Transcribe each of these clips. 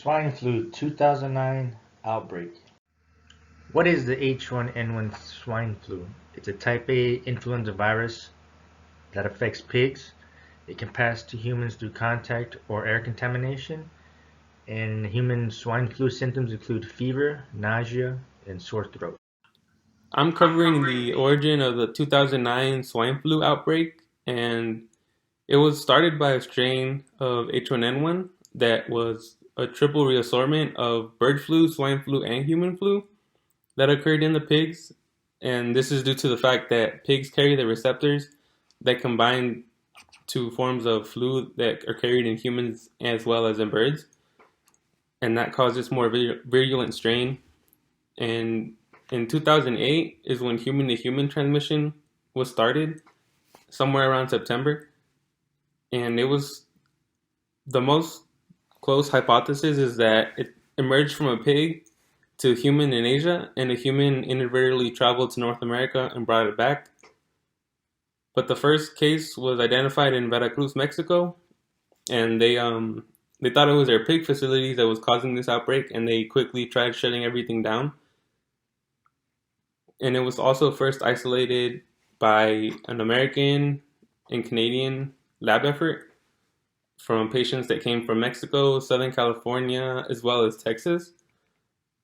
Swine Flu 2009 outbreak. What is the H1N1 swine flu? It's a type A influenza virus that affects pigs. It can pass to humans through contact or air contamination. And human swine flu symptoms include fever, nausea, and sore throat. I'm covering the origin of the 2009 swine flu outbreak, and it was started by a strain of H1N1 that was a triple reassortment of bird flu, swine flu, and human flu that occurred in the pigs. And this is due to the fact that pigs carry the receptors that combine to forms of flu that are carried in humans as well as in birds, and that causes more virulent strain. And in 2008 is when human to human transmission was started, somewhere around September. And it was the most close hypothesis is that it emerged from a pig to a human in Asia, and a human inadvertently traveled to North America and brought it back. But the first case was identified in Veracruz, Mexico, and they thought it was their pig facilities that was causing this outbreak, and they quickly tried shutting everything down. And it was also first isolated by an American and Canadian lab effort from patients that came from Mexico, Southern California, as well as Texas.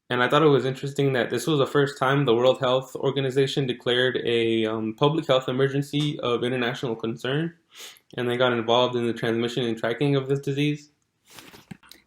And I thought it was interesting that this was the first time the World Health Organization declared a public health emergency of international concern, and they got involved in the transmission and tracking of this disease.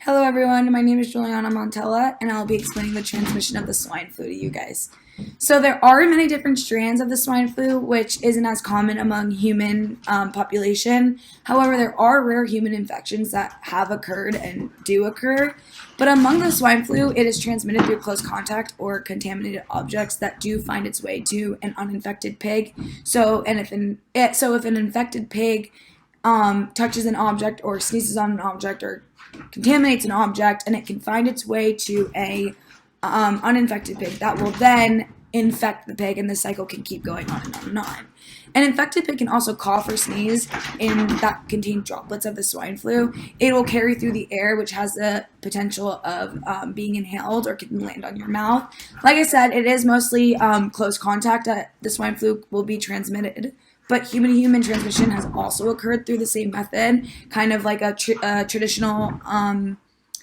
Hello everyone, my name is Juliana Montella, and I'll be explaining the transmission of the swine flu to you guys. So there are many different strands of the swine flu, which isn't as common among human population. However, there are rare human infections that have occurred and do occur. But among the swine flu, it is transmitted through close contact or contaminated objects that do find its way to an uninfected pig. If an infected pig touches an object or sneezes on an object or contaminates an object, and it can find its way to a uninfected pig that will then infect the pig, and the cycle can keep going on and on and on. An infected pig can also cough or sneeze that contain droplets of the swine flu. It will carry through the air, which has the potential of being inhaled or can land on your mouth. Like I said, it is mostly close contact that the swine flu will be transmitted. But human-to-human transmission has also occurred through the same method, kind of like a traditional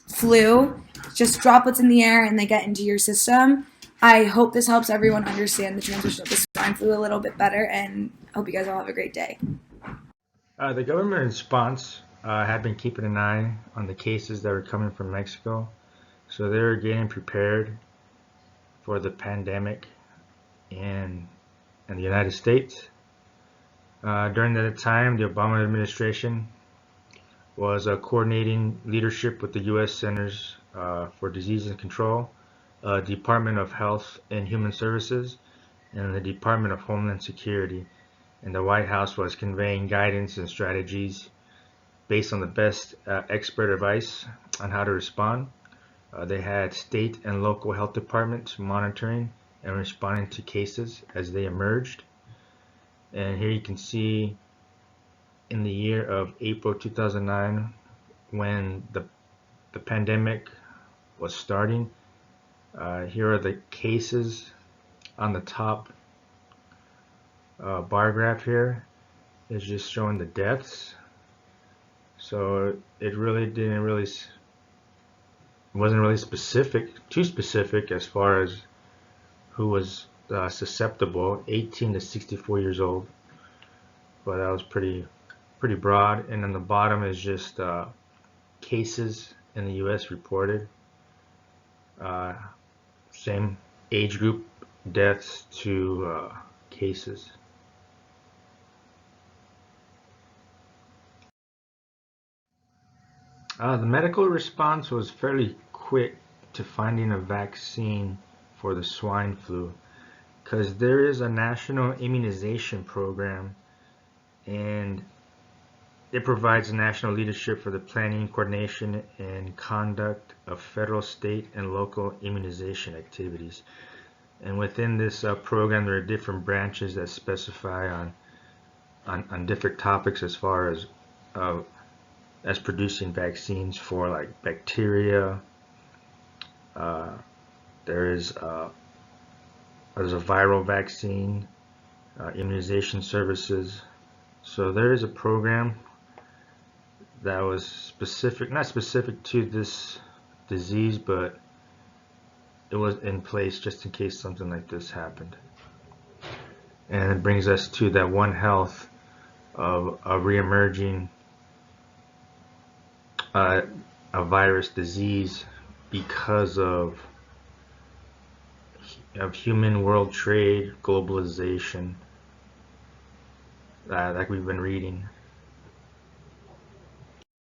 flu, just droplets in the air and they get into your system. I hope this helps everyone understand the transmission of the swine flu a little bit better, and hope you guys all have a great day. The government response had been keeping an eye on the cases that were coming from Mexico, so they were getting prepared for the pandemic in the United States. During that time, the Obama administration was coordinating leadership with the U.S. Centers for Disease and Control, Department of Health and Human Services, and the Department of Homeland Security. And the White House was conveying guidance and strategies based on the best expert advice on how to respond. They had state and local health departments monitoring and responding to cases as they emerged. And here you can see in the year of April 2009, when the pandemic was starting, here are the cases on the top bar graph here. Is just showing the deaths. So it wasn't really too specific as far as who was susceptible, 18 to 64 years old, but that was pretty broad. And on the bottom is just cases in the U.S. reported, same age group, deaths to cases. The medical response was fairly quick to finding a vaccine for the swine flu, because there is a national immunization program, and it provides national leadership for the planning, coordination, and conduct of federal, state, and local immunization activities. And within this program, there are different branches that specify on different topics as far as producing vaccines for like bacteria, Uh, there is there's a viral vaccine, immunization services. So there is a program that was specific, not specific to this disease, but it was in place just in case something like this happened. And it brings us to that One Health of a reemerging uh, a virus disease because of human world trade, globalization, like we've been reading.